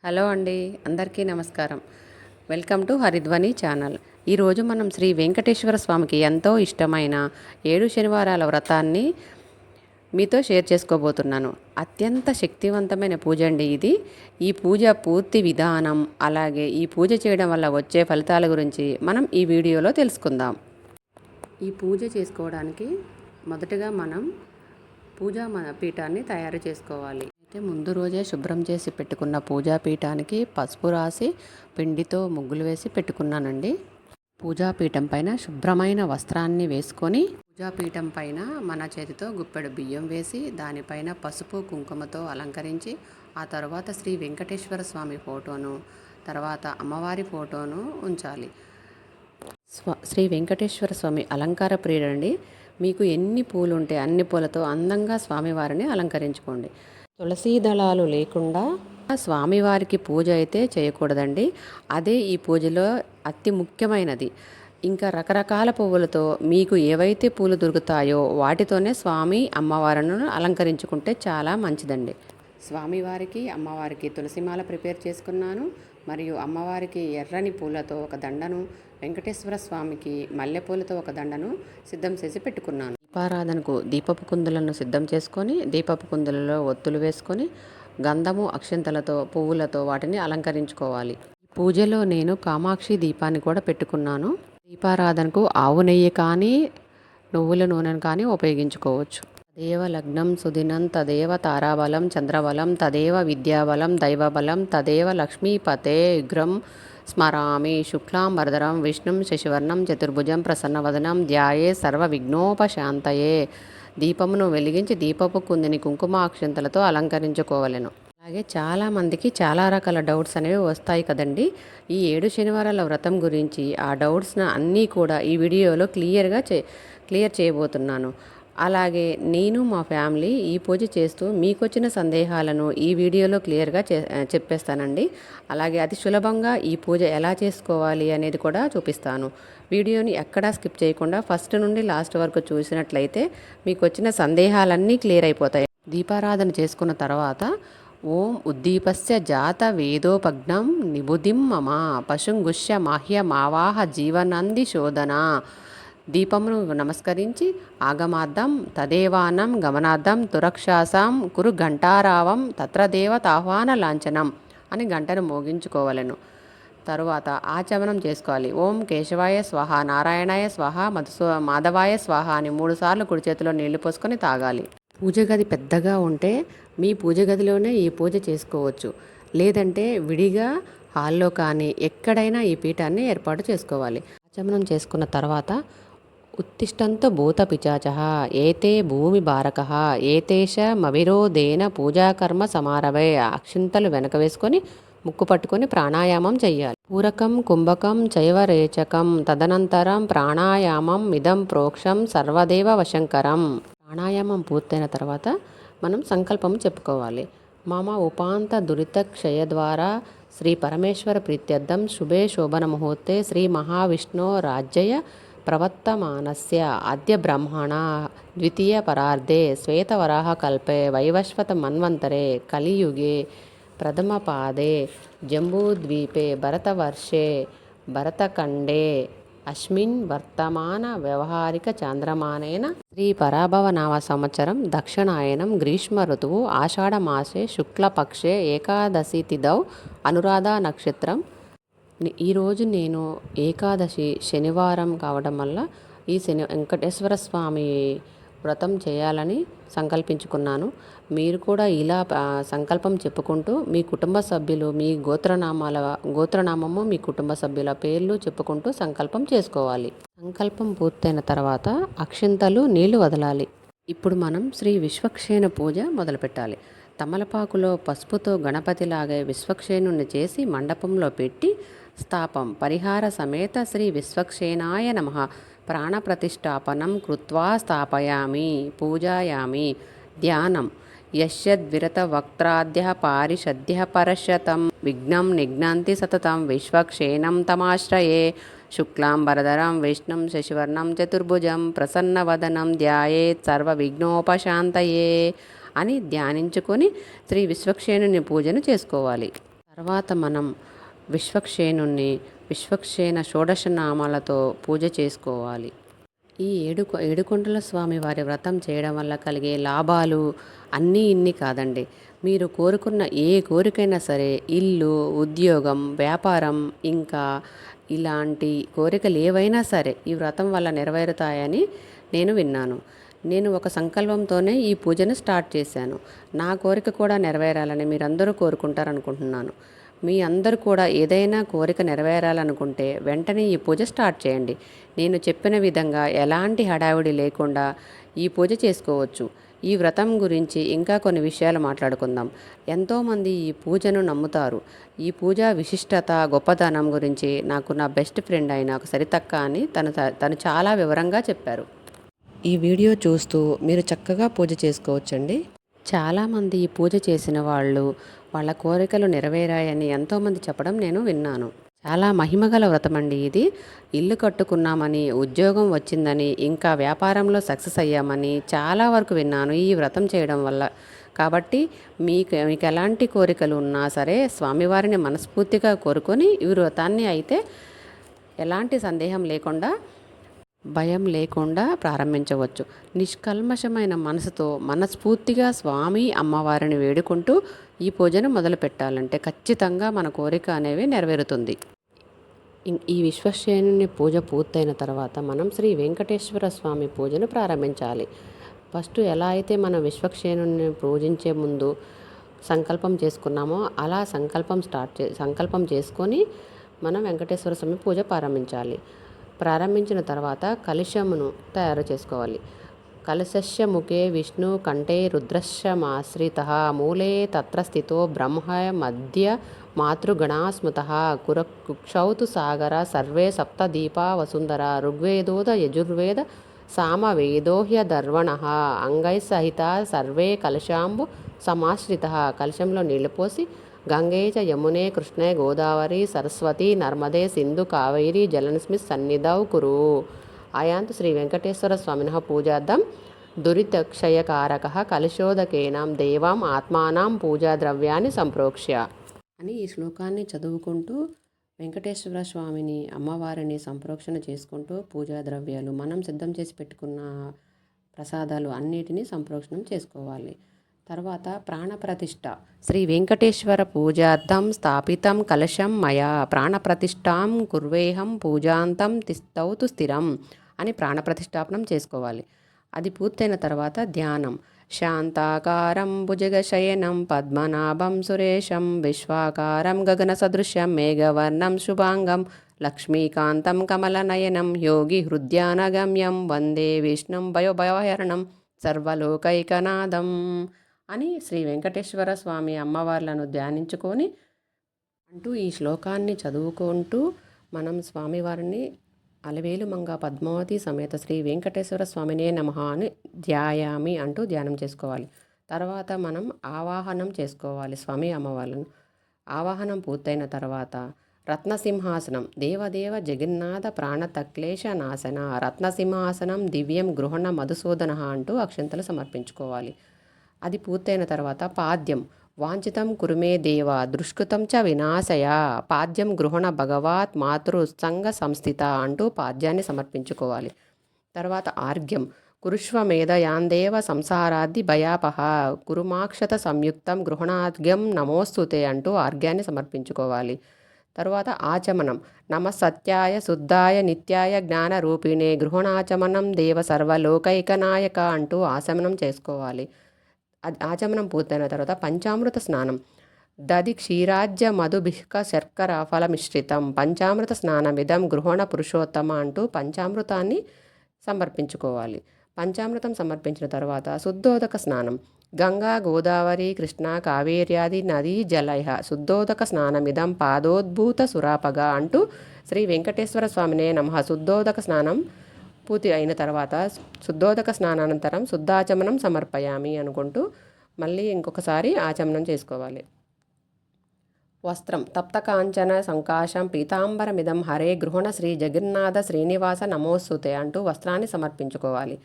Hello అండి, అందరికీ నమస్కారం. Welcome to Haridhwani channel. ఈరోజు మనం శ్రీ వెంకటేశ్వర స్వామికి ఎంతో ఇష్టమైన 7 శనివారాల వ్రతాన్ని మీతో షేర్ చేసుకోబోతున్నాను. అత్యంత శక్తివంతమైన పూజ అండి ఇది. ఈ పూజ పూర్తి విధానం, అలాగే ఈ పూజ చేయడం వల్ల వచ్చే ఫలితాల గురించి మనం ఈ వీడియోలో తెలుసుకుందాం. ఈ పూజ చేసుకోవడానికి మొదటగా మనం పూజా పీఠాన్ని తయారు చేసుకోవాలి. అయితే ముందు రోజే శుభ్రం చేసి పెట్టుకున్న పూజాపీఠానికి పసుపు రాసి పిండితో ముగ్గులు వేసి పెట్టుకున్నానండి. పూజాపీఠం పైన శుభ్రమైన వస్త్రాన్ని వేసుకొని పూజాపీఠం పైన మన చేతితో గుప్పెడు బియ్యం వేసి దానిపైన పసుపు కుంకుమతో అలంకరించి ఆ తర్వాత శ్రీ వెంకటేశ్వర స్వామి ఫోటోను, తర్వాత అమ్మవారి ఫోటోను ఉంచాలి. శ్రీ వెంకటేశ్వర స్వామి అలంకార ప్రియుడండి. మీకు ఎన్ని పూలు ఉంటే అన్ని పూలతో అందంగా స్వామివారిని అలంకరించుకోండి. తులసీ దళాలు లేకుండా స్వామివారికి పూజ అయితే చేయకూడదండి. అదే ఈ పూజలో అతి ముఖ్యమైనది. ఇంకా రకరకాల పువ్వులతో మీకు ఏవైతే పూలు దొరుకుతాయో వాటితోనే స్వామి అమ్మవారిని అలంకరించుకుంటే చాలా మంచిదండి. స్వామివారికి అమ్మవారికి తులసిమాల ప్రిపేర్ చేసుకున్నాను. మరియు అమ్మవారికి ఎర్రని పూలతో ఒక దండను, వెంకటేశ్వర స్వామికి మల్లెపూలతో ఒక దండను సిద్ధం చేసి పెట్టుకున్నాను. దీపారాధనకు దీపపు కుందులను సిద్ధం చేసుకొని దీపపు కుందులలో ఒత్తులు వేసుకొని గంధము అక్షంతలతో పువ్వులతో వాటిని అలంకరించుకోవాలి. పూజలో నేను కామాక్షి దీపాన్ని కూడా పెట్టుకున్నాను. దీపారాధనకు ఆవు నెయ్యి కానీ నువ్వుల నూనెను కానీ ఉపయోగించుకోవచ్చు. తదేవ లగ్నం సుదినం తదేవ తారాబలం చంద్రబలం తదేవ విద్యాబలం దైవబలం తదేవ లక్ష్మీపతే ఉగ్రం స్మరామి శుక్లాంబరధరం విష్ణుం శశివర్ణం చతుర్భుజం ప్రసన్నవదనం ధ్యాయే సర్వ విఘ్నోపశాంతయే. దీపమును వెలిగించి దీపపు కుందిని కుంకుమ అక్షంతలతో అలంకరించుకోవలెను. అలాగే చాలామందికి చాలా రకాల డౌట్స్ అనేవి వస్తాయి కదండి. ఈ 7 శనివారాల వ్రతం గురించి ఆ డౌట్స్ను అన్నీ కూడా ఈ వీడియోలో క్లియర్ చేయబోతున్నాను. అలాగే నేను మా ఫ్యామిలీ ఈ పూజ చేస్తూ మీకు వచ్చిన సందేహాలను ఈ వీడియోలో క్లియర్గా చెప్పేస్తానండి. అలాగే అతి సులభంగా ఈ పూజ ఎలా చేసుకోవాలి అనేది కూడా చూపిస్తాను. వీడియోని ఎక్కడా స్కిప్ చేయకుండా ఫస్ట్ నుండి లాస్ట్ వరకు చూసినట్లయితే మీకు వచ్చిన సందేహాలన్నీ క్లియర్ అయిపోతాయి. దీపారాధన చేసుకున్న తర్వాత ఓం ఉద్దీపస్య జాత వేదోపగ్నం నిబుధిం మమ పశుంగుష్య మాహ్య మావాహ జీవనంది శోధన. దీపమును నమస్కరించి ఆగమార్థం తదేవానం గమనార్థం తురక్షాసాం కురు ఘంటారావం తత్రదేవతాహ్వాన లాంఛనం అని గంటను మోగించుకోవలను. తరువాత ఆచమనం చేసుకోవాలి. ఓం కేశవాయ స్వాహ, నారాయణాయ స్వాహ, మాధవాయ స్వాహ అని 3 సార్లు కుడి చేతిలో నీళ్లు పోసుకొని తాగాలి. పూజ గది పెద్దగా ఉంటే మీ పూజ గదిలోనే ఈ పూజ చేసుకోవచ్చు. లేదంటే విడిగా హాల్లో కానీ ఎక్కడైనా ఈ పీఠాన్ని ఏర్పాటు చేసుకోవాలి. ఆచమనం చేసుకున్న తర్వాత ఉత్తిష్టంతో భూత పిచాచ ఏతే భూమి బారక ఏతేష మవిరోధేన పూజాకర్మ సమారవే. అక్షింతలు వెనక వేసుకొని ముక్కు పట్టుకొని ప్రాణాయామం చెయ్యాలి. పూరకం కుంభకం చైవరేచకం తదనంతరం ప్రాణాయామం మిదం ప్రోక్షం సర్వదేవ వశంకరం. ప్రాణాయామం పూర్తయిన తర్వాత మనం సంకల్పం చెప్పుకోవాలి. మమ ఉపాంత దురిత క్షయ ద్వారా శ్రీ పరమేశ్వర ప్రీత్యర్థం శుభే శోభన ముహూర్తే శ్రీ మహావిష్ణో రాజ్యయ ప్రవర్తమానస్య అద్య బ్రహ్మణ ద్వితీయ పరార్ధే శ్వేతవరాహ కల్పే వైవస్వత మన్వంతరే కలియుగే ప్రథమపాదే జంబూద్వీపే భరతవర్షే భరతఖండే అస్మిన్ వర్తమాన వ్యవహారిక చాంద్రమానేన శ్రీ పరాభవనామ సంవత్సరం దక్షిణాయనం గ్రీష్మ ఋతువు ఆషాఢమాసే శుక్లపక్షే ఏకాదశి తిథౌ అనురాధ నక్షత్రం. ఈరోజు నేను ఏకాదశి శనివారం కావడం వల్ల ఈ వెంకటేశ్వర స్వామి వ్రతం చేయాలని సంకల్పించుకున్నాను. మీరు కూడా ఇలా సంకల్పం చెప్పుకుంటూ మీ కుటుంబ సభ్యులు మీ గోత్రనామము మీ కుటుంబ సభ్యుల పేర్లు చెప్పుకుంటూ సంకల్పం చేసుకోవాలి. సంకల్పం పూర్తయిన తర్వాత అక్షింతలు నీళ్లు వదలాలి. ఇప్పుడు మనం శ్రీ విశ్వక్సేన పూజ మొదలుపెట్టాలి. తమలపాకులో పసుపుతో గణపతిలాగే విశ్వక్సేనుని చేసి మండపంలో పెట్టి స్థాపం పరిహార సమేత శ్రీ విశ్వక్సేనాయ నమః ప్రాణప్రతిష్టాపనం కృత్వా స్థాపయామి పూజాయామి. ధ్యానం యస్యద్విరత వక్త్రాద్య పారిషద్య పరశతం విఘ్నం నిఘ్నంతి సతతం విశ్వక్సేనం తమాశ్రయే శుక్లాంబరధరం విష్ణుం శశివర్ణం చతుర్భుజం ప్రసన్నవదనం ధ్యాయేత్ సర్వ విఘ్నోపశాంతయే అని ధ్యానించుకొని శ్రీ విశ్వక్సేనుని పూజను చేసుకోవాలి. తర్వాత మనం విశ్వక్సేనుణ్ణి విశ్వక్సేన షోడశ నామాలతో పూజ చేసుకోవాలి. ఈ ఏడుకొండల స్వామి వారి వ్రతం చేయడం వల్ల కలిగే లాభాలు అన్నీ ఇన్ని కాదండి. మీరు కోరుకున్న ఏ కోరికైనా సరే, ఇల్లు, ఉద్యోగం, వ్యాపారం, ఇంకా ఇలాంటి కోరికలు ఏవైనా సరే ఈ వ్రతం వల్ల నెరవేరుతాయని నేను విన్నాను. నేను ఒక సంకల్పంతోనే ఈ పూజను స్టార్ట్ చేశాను. నా కోరిక కూడా నెరవేరాలని మీరందరూ కోరుకుంటారనుకుంటున్నాను. మీ అందరూ కూడా ఏదైనా కోరిక నెరవేరాలనుకుంటే వెంటనే ఈ పూజ స్టార్ట్ చేయండి. నేను చెప్పిన విధంగా ఎలాంటి హడావిడి లేకుండా ఈ పూజ చేసుకోవచ్చు. ఈ వ్రతం గురించి ఇంకా కొన్ని విషయాలు మాట్లాడుకుందాం. ఎంతోమంది ఈ పూజను నమ్ముతారు. ఈ పూజ విశిష్టత, గొప్పతనం గురించి నాకు నా బెస్ట్ ఫ్రెండ్ అయిన ఒక సరితక్క అని తను చాలా వివరంగా చెప్పారు. ఈ వీడియో చూస్తూ మీరు చక్కగా పూజ చేసుకోవచ్చండి. చాలామంది ఈ పూజ చేసిన వాళ్ళు వాళ్ళ కోరికలు నెరవేరాయని ఎంతోమంది చెప్పడం నేను విన్నాను. చాలా మహిమగల వ్రతం అండి ఇది. ఇల్లు కట్టుకున్నామని, ఉద్యోగం వచ్చిందని, ఇంకా వ్యాపారంలో సక్సెస్ అయ్యామని చాలా వరకు విన్నాను ఈ వ్రతం చేయడం వల్ల. కాబట్టి మీకు ఎలాంటి కోరికలు ఉన్నా సరే స్వామివారిని మనస్ఫూర్తిగా కోరుకొని ఈ వ్రతాన్ని అయితే ఎలాంటి సందేహం లేకుండా, భయం లేకుండా ప్రారంభించవచ్చు. నిష్కల్మషమైన మనసుతో మనస్ఫూర్తిగా స్వామి అమ్మవారిని వేడుకుంటూ ఈ పూజను మొదలు పెట్టాలంటే ఖచ్చితంగా మన కోరిక అనేవి నెరవేరుతుంది. ఈ విశ్వక్సేనుని పూజ పూర్తయిన తర్వాత మనం శ్రీ వెంకటేశ్వర స్వామి పూజను ప్రారంభించాలి. ఫస్ట్ ఎలా అయితే మనం విశ్వక్సేనుని పూజించే ముందు సంకల్పం చేసుకున్నామో అలా సంకల్పం చేసుకొని మనం వెంకటేశ్వర స్వామి పూజ ప్రారంభించాలి. ప్రారంభించిన తర్వాత కలశమును తయారు చేసుకోవాలి. కలశస్య ముఖే విష్ణు కంఠే రుద్రశ్యమాశ్రితః మూలే తత్ర స్థితో బ్రహ్మ మధ్య మాతృగణా స్మృతః కుక్షౌతు సాగర సర్వే సప్తదీపా వసుంధర ఋగ్వేదోద యజుర్వేద సామవేదో హ్యధర్వణః అంగైస్సహిత సర్వే కలశాంబు సమాశ్రితః. కలశంలో నీళ్లు పోసి గంగే చ యమునే కృష్ణే గోదావరి సరస్వతి నర్మదే సింధు కావేరీ జలస్మిన్ సన్నిధౌ కురు. ఆయాంతు శ్రీ వెంకటేశ్వర స్వామినః పూజార్థం దురితక్షయకారకః కలశోదకేనాం దేవాం ఆత్మానాం పూజా ద్రవ్యాన్ని సంప్రోక్ష్య అని ఈ శ్లోకాన్ని చదువుకుంటూ వెంకటేశ్వర స్వామిని, అమ్మవారిని సంప్రోక్షణ చేసుకుంటూ పూజా ద్రవ్యాలు మనం సిద్ధం చేసి పెట్టుకున్న ప్రసాదాలు అన్నిటినీ సంప్రోక్షణం చేసుకోవాలి. తర్వాత ప్రాణప్రతిష్ఠ. శ్రీ వెంకటేశ్వర పూజార్థం స్థాపితం కలశం మయా ప్రాణప్రతిష్ఠాం కుర్వేహం పూజాంతం తిష్టౌతు స్థిరం అని ప్రాణప్రతిష్ఠాపనం చేసుకోవాలి. అది పూర్తయిన తర్వాత ధ్యానం. శాంతాకారం భుజగశయనం పద్మనాభం సురేశం విశ్వాకారం గగన సదృశ్యం మేఘవర్ణం శుభాంగం లక్ష్మీకాంతం కమలనయనం యోగి హృద్యానగమ్యం వందే విష్ణుం భయోభయహరణం సర్వలోకైకనాథం అని శ్రీ వెంకటేశ్వర స్వామి అమ్మవార్లను ధ్యానించుకొని అంటూ ఈ శ్లోకాన్ని చదువుకుంటూ మనం స్వామివారిని అలవేలు మంగ పద్మావతి సమేత శ్రీ వెంకటేశ్వర స్వామినే నమః అని ధ్యాయామి అంటూ ధ్యానం చేసుకోవాలి. తర్వాత మనం ఆవాహనం చేసుకోవాలి స్వామి అమ్మవార్లను. ఆవాహనం పూర్తయిన తర్వాత రత్నసింహాసనం దేవదేవ జగన్నాథ ప్రాణతక్లేశ నాశన రత్నసింహాసనం దివ్యం గృహణ మధుసూదన అంటూ అక్షంతలు సమర్పించుకోవాలి. అది పూర్తయిన తర్వాత పాద్యం వాంఛితం కురుమే దేవ దుష్కృతం చ వినాశయ పాద్యం గృహణ భగవాత్ మాతృసంగ సంస్థిత అంటూ పాద్యాన్ని సమర్పించుకోవాలి. తర్వాత ఆర్ఘ్యం కురుష్వమేధ యాందేవ సంసారాది భయాపహ కురుమాక్షత సంయుక్తం గృహణార్ఘ్యం నమోస్తుతే అంటూ ఆర్ఘ్యాన్ని సమర్పించుకోవాలి. తర్వాత ఆచమనం నమ సత్యాయ శుద్ధాయ నిత్యాయ జ్ఞానరూపిణే గృహణాచమనం దేవ సర్వలోకైకనాయక అంటూ ఆచమనం చేసుకోవాలి. ఆచమనం పూర్తయిన తర్వాత పంచామృత స్నానం దది క్షీరాజ్య మధుభిష్క శర్కర ఫలమిశ్రితం పంచామృత స్నానమిదం గృహణ పురుషోత్తమ అంటూ పంచామృతాన్ని సమర్పించుకోవాలి. పంచామృతం సమర్పించిన తర్వాత శుద్ధోదక స్నానం గంగా గోదావరి కృష్ణ కావేర్యాది నదీ జలయ శుద్ధోదక స్నానమిదం పాదోద్భూత సురాపగా అంటూ శ్రీ వెంకటేశ్వర స్వామినే నమః. శుద్ధోదక స్నానం పూర్తి అయిన తర్వాత శుద్ధోదక స్నానానంతరం శుద్ధాచమనం సమర్పయామి అనుకుంటూ మళ్ళీ ఇంకొకసారి ఆచమనం చేసుకోవాలి. వస్త్రం తప్తకాంచన సంకాశం పీతాంబరమిదం హరే గృహణ శ్రీ జగన్నాథ శ్రీనివాస నమోస్తుతే అంటూ వస్త్రాన్ని సమర్పించుకోవాలి.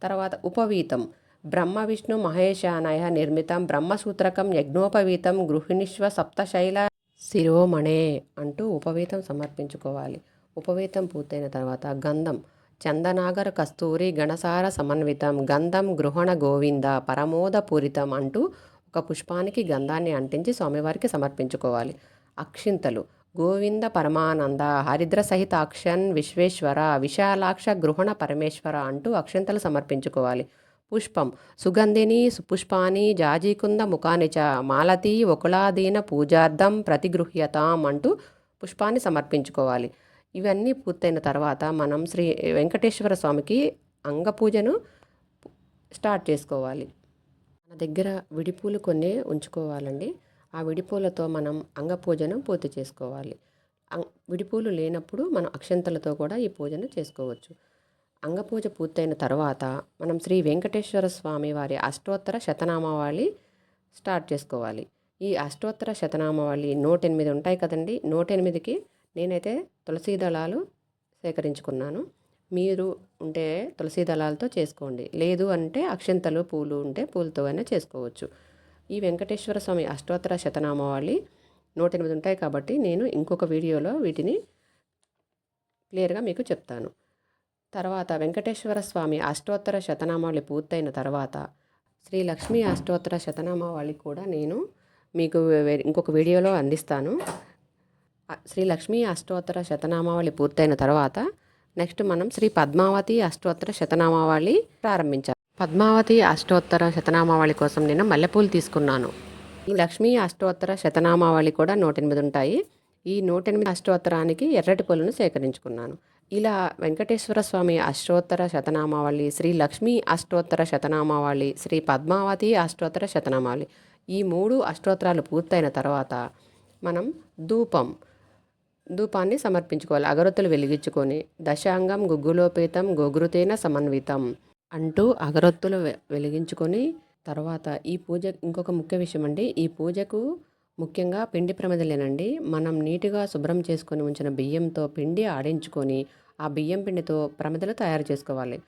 తర్వాత ఉపవీతం బ్రహ్మ విష్ణు మహేశానయ నిర్మితం బ్రహ్మసూత్రకం యజ్ఞోపవీతం గృహిణీష్వ సప్తశైల శిరోమణే అంటూ ఉపవీతం సమర్పించుకోవాలి. ఉపవీతం పూర్తయిన తర్వాత గంధం చందనాగర కస్తూరి గణసార సమన్వితం గంధం గృహణ గోవింద పరమోద పూరితం అంటూ ఒక పుష్పానికి గంధాన్ని అంటించి స్వామివారికి సమర్పించుకోవాలి. అక్షింతలు గోవింద పరమానంద హరిద్ర సహితాక్షన్ విశ్వేశ్వర విశాలాక్ష గృహణ పరమేశ్వర అంటూ అక్షింతలు సమర్పించుకోవాలి. పుష్పం సుగంధిని సుపుష్పాని జాజీకుంద ముఖానిచ మాలతీ ఒకలాదీన పూజార్థం ప్రతిగృహ్యతాం అంటూ పుష్పాన్ని సమర్పించుకోవాలి. ఇవన్నీ పూర్తయిన తర్వాత మనం శ్రీ వెంకటేశ్వర స్వామికి అంగపూజను స్టార్ట్ చేసుకోవాలి. మన దగ్గర విడిపూలు కొన్ని ఉంచుకోవాలండి. ఆ విడిపూలతో మనం అంగపూజను పూర్తి చేసుకోవాలి. విడిపూలు లేనప్పుడు మనం అక్షంతలతో కూడా ఈ పూజను చేసుకోవచ్చు. అంగపూజ పూర్తయిన తర్వాత మనం శ్రీ వెంకటేశ్వర స్వామి వారి అష్టోత్తర శతనామావళి స్టార్ట్ చేసుకోవాలి. ఈ అష్టోత్తర శతనామావళి 108 ఉంటాయి కదండి. 108కి నేనైతే తులసీ దళాలు సేకరించుకున్నాను. మీరు ఉంటే తులసీ దళాలతో చేసుకోండి, లేదు అంటే అక్షంతలు పూలు ఉంటే పూలతో అయినా చేసుకోవచ్చు. ఈ వెంకటేశ్వర స్వామి అష్టోత్తర శతనామావళి 108 ఉంటాయి కాబట్టి నేను ఇంకొక వీడియోలో వీటిని క్లియర్గా మీకు చెప్తాను. తర్వాత వెంకటేశ్వర స్వామి అష్టోత్తర శతనామావళి పూర్తయిన తర్వాత శ్రీ లక్ష్మీ అష్టోత్తర శతనామావళి కూడా నేను మీకు ఇంకొక వీడియోలో అందిస్తాను. శ్రీ లక్ష్మీ అష్టోత్తర శతనామావళి పూర్తయిన తర్వాత నెక్స్ట్ మనం శ్రీ పద్మావతి అష్టోత్తర శతనామావళి ప్రారంభించాలి. పద్మావతి అష్టోత్తర శతనామావళి కోసం నేను మల్లెపూలు తీసుకున్నాను. ఈ లక్ష్మీ అష్టోత్తర శతనామావళి కూడా 108 ఉంటాయి. ఈ 108 అష్టోత్తరానికి ఎర్రటి పూలను సేకరించుకున్నాను. ఇలా వెంకటేశ్వర స్వామి అష్టోత్తర శతనామావళి, శ్రీ లక్ష్మీ అష్టోత్తర శతనామావళి, శ్రీ పద్మావతి అష్టోత్తర శతనామావళి ఈ 3 అష్టోత్తరాలు పూర్తయిన తర్వాత మనం ధూపాన్ని సమర్పించుకోవాలి. అగరొత్తులు వెలిగించుకొని దశాంగం గుగ్గులోపేతం గోగృతేన సమన్వితం అంటూ అగరొత్తులు వెలిగించుకొని తర్వాత ఈ పూజ ఇంకొక ముఖ్య విషయం అండి. ఈ పూజకు ముఖ్యంగా పిండి ప్రమిదలేనండి. మనం నీట్గా శుభ్రం చేసుకొని ఉంచిన బియ్యంతో పిండి ఆడించుకొని ఆ బియ్యం పిండితో ప్రమిదలు తయారు చేసుకోవాలి.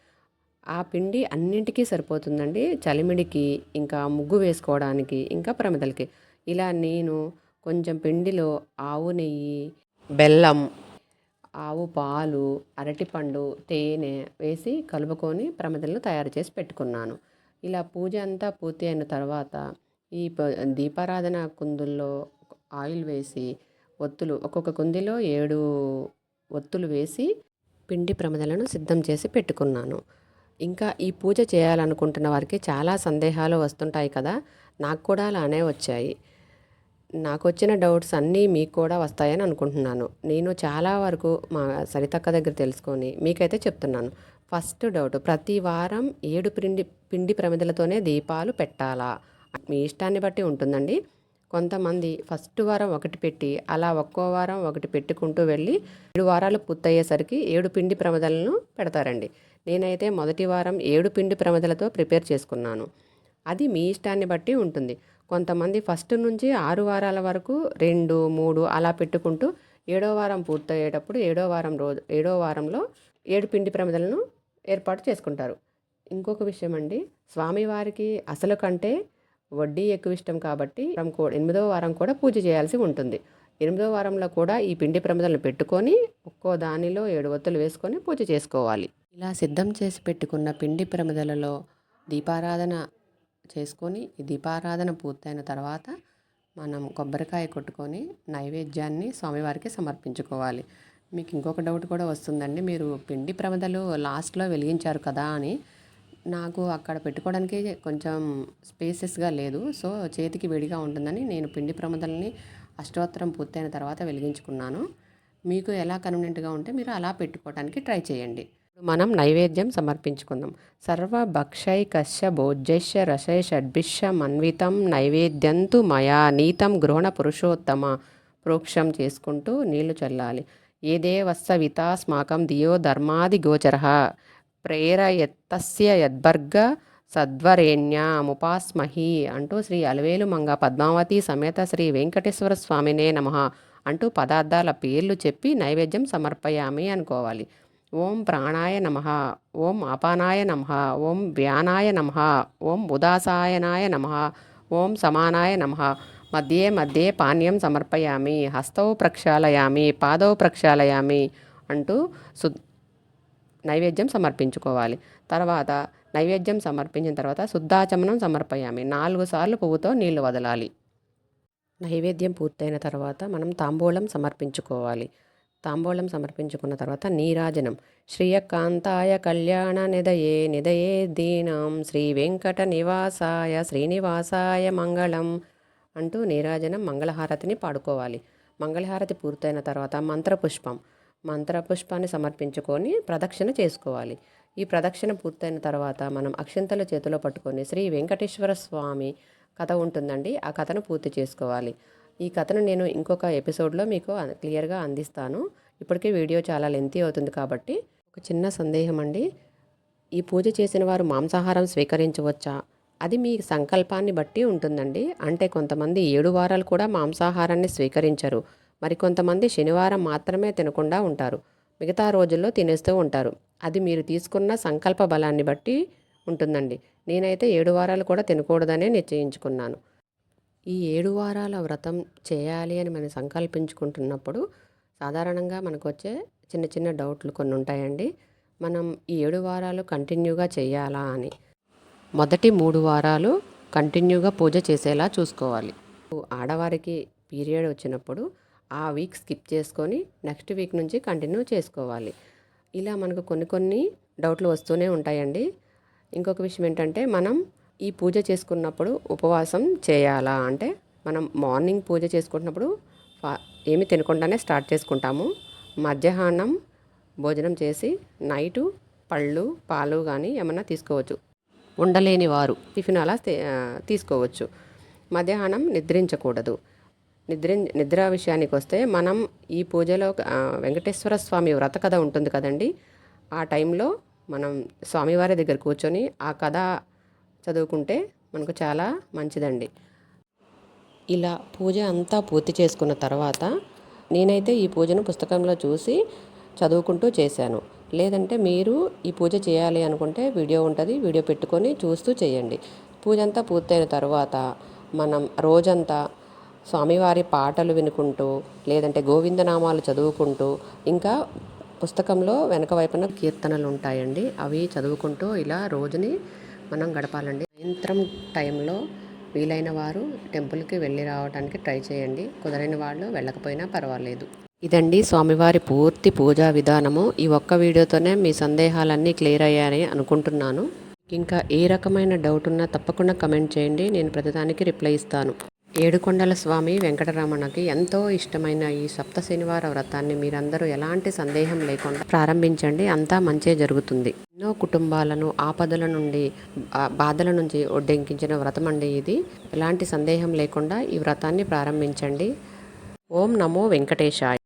ఆ పిండి అన్నింటికీ సరిపోతుందండి. చలిమిడికి, ఇంకా ముగ్గు వేసుకోవడానికి, ఇంకా ప్రమిదలకి. ఇలా నేను కొంచెం పిండిలో ఆవు నెయ్యి, బెల్లం, ఆవు పాలు, అరటిపండు, తేనె వేసి కలుపుకొని ప్రమిదలను తయారు చేసి పెట్టుకున్నాను. ఇలా పూజ అంతా పూర్తి అయిన తర్వాత ఈ దీపారాధన కుందుల్లో ఆయిల్ వేసి ఒక్కొక్క కుందిలో 7 ఒత్తులు వేసి పిండి ప్రమిదలను సిద్ధం చేసి పెట్టుకున్నాను. ఇంకా ఈ పూజ చేయాలనుకుంటున్న వారికి చాలా సందేహాలు వస్తుంటాయి కదా. నాకు కూడా అలానే వచ్చాయి. నాకు వచ్చిన డౌట్స్ అన్నీ మీకు కూడా వస్తాయని అనుకుంటున్నాను. నేను చాలా వరకు మా సరితక్క దగ్గర తెలుసుకొని మీకైతే చెప్తున్నాను. ఫస్ట్ డౌట్, ప్రతి వారం 7 పిండి ప్రమిదలతోనే దీపాలు పెట్టాలా? మీ ఇష్టాన్ని బట్టి ఉంటుందండి. కొంతమంది ఫస్ట్ వారం ఒకటి పెట్టి అలా ఒక్కో వారం ఒకటి పెట్టుకుంటూ వెళ్ళి 7 వారాలు పూర్తయ్యేసరికి 7 పిండి ప్రమిదలను పెడతారండి. నేనైతే మొదటి వారం 7 పిండి ప్రమిదలతో ప్రిపేర్ చేసుకున్నాను. అది మీ ఇష్టాన్ని బట్టి ఉంటుంది. కొంతమంది ఫస్ట్ నుంచి 6 వారాల వరకు 2, 3 అలా పెట్టుకుంటూ 7వ వారం పూర్తయ్యేటప్పుడు 7వ వారంలో 7 పిండి ప్రమిదలను ఏర్పాటు చేసుకుంటారు. ఇంకొక విషయం అండి, స్వామివారికి అసలు కంటే వడ్డీ ఎక్కువ ఇష్టం కాబట్టి 8వ వారం కూడా పూజ చేయాల్సి ఉంటుంది. 8వ వారంలో కూడా ఈ పిండి ప్రమిదలను పెట్టుకొని ఒక్కో దానిలో 7 ఒత్తులు వేసుకొని పూజ చేసుకోవాలి. ఇలా సిద్ధం చేసి పెట్టుకున్న పిండి ప్రమిదలలో దీపారాధన చేసుకొని ఈ దీపారాధన పూర్తయిన తర్వాత మనం కొబ్బరికాయ కొట్టుకొని నైవేద్యాన్ని స్వామివారికి సమర్పించుకోవాలి. మీకు ఇంకొక డౌట్ కూడా వస్తుందండి, మీరు పిండి ప్రమిదలు లాస్ట్లో వెలిగించారు కదా అని. నాకు అక్కడ పెట్టుకోవడానికి కొంచెం స్పేసెస్గా లేదు, సో చేతికి వేడిగా ఉంటుందని నేను పిండి ప్రమిదల్ని అష్టోత్తరం పూర్తయిన తర్వాత వెలిగించుకున్నాను. మీకు ఎలా కన్వీనియంట్గా ఉంటే మీరు అలా పెట్టుకోవడానికి ట్రై చేయండి. మనం నైవేద్యం సమర్పించుకుందాం. సర్వభక్షైకస్య భోజ్యస్య రసై షడ్భిష మన్వితం నైవేద్యంతు మయా నీతం గృహణ పురుషోత్తమ ప్రోక్షం చేసుకుంటూ నీళ్లు చల్లాలి. ఏదేవస్సవితాస్మాకం ధియో ధర్మాది గోచర ప్రేరయత్తస్య యద్భర్గ సద్వరేణ్యముపాస్మహి అంటూ శ్రీ అలవేలు మంగ పద్మావతి సమేత శ్రీ వెంకటేశ్వర స్వామినే నమః అంటూ పదార్థాల పేర్లు చెప్పి నైవేద్యం సమర్పయామి అనుకోవాలి. ఓం ప్రాణాయ నమః, ఓం అపానాయ నమః, ఓం వ్యానాయ నమః, ఓం ఉదాసాయనాయ నమః, ఓం సమానాయ నమః, మధ్యే మధ్యే పానీయం సమర్పయామి, హస్తౌ ప్రక్షాళయామి, పాదౌ ప్రక్షాళయామి అంటూ నైవేద్యం సమర్పించుకోవాలి. తర్వాత నైవేద్యం సమర్పించిన తర్వాత శుద్ధాచమనం సమర్పయామి, 4 సార్లు పువ్వుతో నీళ్లు వదలాలి. నైవేద్యం పూర్తయిన తర్వాత మనం తాంబూలం సమర్పించుకోవాలి. తాంబూలం సమర్పించుకున్న తర్వాత నీరాజనం. శ్రియకాంతాయ కళ్యాణ నిదయే నిదయే దీనం శ్రీ వెంకట నివాసాయ శ్రీనివాసాయ మంగళం అంటూ నీరాజనం మంగళహారతిని పాడుకోవాలి. మంగళహారతి పూర్తయిన తర్వాత మంత్రపుష్పాన్ని సమర్పించుకొని ప్రదక్షిణ చేసుకోవాలి. ఈ ప్రదక్షిణ పూర్తయిన తర్వాత మనం అక్షింతలు చేతిలో పట్టుకొని శ్రీ వెంకటేశ్వర స్వామి కథ ఉంటుందండి, ఆ కథను పూర్తి చేసుకోవాలి. ఈ కథను నేను ఇంకొక ఎపిసోడ్లో మీకు క్లియర్గా అందిస్తాను. ఇప్పటికే వీడియో చాలా లెంతీ అవుతుంది కాబట్టి ఒక చిన్న సందేహం అండి. ఈ పూజ చేసిన వారు మాంసాహారం స్వీకరించవచ్చా? అది మీ సంకల్పాన్ని బట్టి ఉంటుందండి. అంటే కొంతమంది 7 వారాలు కూడా మాంసాహారాన్ని స్వీకరించరు. మరికొంతమంది శనివారం మాత్రమే తినకుండా ఉంటారు, మిగతా రోజుల్లో తినేస్తూ ఉంటారు. అది మీరు తీసుకున్న సంకల్ప బలాన్ని బట్టి ఉంటుందండి. నేనైతే 7 వారాలు కూడా తినకూడదనే నిశ్చయించుకున్నాను. ఈ 7 వారాల వ్రతం చేయాలి అని మనం సంకల్పించుకుంటున్నప్పుడు సాధారణంగా మనకు వచ్చే చిన్న చిన్న డౌట్లు కొన్ని ఉంటాయండి. మనం ఈ 7 వారాలు కంటిన్యూగా చేయాలా అని. మొదటి 3 వారాలు కంటిన్యూగా పూజ చేసేలా చూసుకోవాలి. ఆడవారికి పీరియడ్ వచ్చినప్పుడు ఆ వీక్ స్కిప్ చేసుకొని నెక్స్ట్ వీక్ నుంచి కంటిన్యూ చేసుకోవాలి. ఇలా మనకు కొన్ని డౌట్లు వస్తూనే ఉంటాయండి. ఇంకొక విషయం ఏంటంటే, మనం ఈ పూజ చేసుకున్నప్పుడు ఉపవాసం చేయాలా అంటే, మనం మార్నింగ్ పూజ చేసుకుంటున్నప్పుడు ఏమి తినకుండానే స్టార్ట్ చేసుకుంటాము. మధ్యాహ్నం భోజనం చేసి నైటు పళ్ళు పాలు కానీ ఏమన్నా తీసుకోవచ్చు. ఉండలేని వారు టిఫిన్ అలా తీసుకోవచ్చు. మధ్యాహ్నం నిద్రించకూడదు. నిద్ర విషయానికి వస్తే మనం ఈ పూజలో వెంకటేశ్వర స్వామి వ్రత కథ ఉంటుంది కదండి, ఆ టైంలో మనం స్వామివారి దగ్గర కూర్చొని ఆ కథ చదువుకుంటే మనకు చాలా మంచిదండి. ఇలా పూజ అంతా పూర్తి చేసుకున్న తర్వాత నేనైతే ఈ పూజను పుస్తకంలో చూసి చదువుకుంటూ చేశాను. లేదంటే మీరు ఈ పూజ చేయాలి అనుకుంటే వీడియో ఉంటుంది, వీడియో పెట్టుకొని చూస్తూ చేయండి. పూజ అంతా పూర్తయిన తర్వాత మనం రోజంతా స్వామివారి పాటలు వినుకుంటూ, లేదంటే గోవిందనామాలు చదువుకుంటూ, ఇంకా పుస్తకంలో వెనక వైపున కీర్తనలు ఉంటాయండి, అవి చదువుకుంటూ ఇలా రోజుని మనం గడపాలండి. సాయంత్రం టైంలో వీలైన వారు టెంపుల్కి వెళ్ళి రావడానికి ట్రై చేయండి. కుదరని వాళ్ళు వెళ్ళకపోయినా పర్వాలేదు. ఇదండి స్వామివారి పూర్తి పూజా విధానము. ఈ ఒక్క వీడియోతోనే మీ సందేహాలన్నీ క్లియర్ అయ్యాయని అనుకుంటున్నాను. ఇంకా ఏ రకమైన డౌట్ ఉన్నా తప్పకుండా కమెంట్ చేయండి, నేను ప్రతిదానికి రిప్లై ఇస్తాను. ఏడుకొండల స్వామి వెంకటరమణకి ఎంతో ఇష్టమైన ఈ సప్త శనివార వ్రతాన్ని మీరందరూ ఎలాంటి సందేహం లేకుండా ప్రారంభించండి, అంతా మంచే జరుగుతుంది. ఎన్నో కుటుంబాలను ఆపదల నుండి బాధల నుంచి ఒడ్డెంకించిన వ్రతం అండి ఇది. ఎలాంటి సందేహం లేకుండా ఈ వ్రతాన్ని ప్రారంభించండి. ఓం నమో వెంకటేశాయ.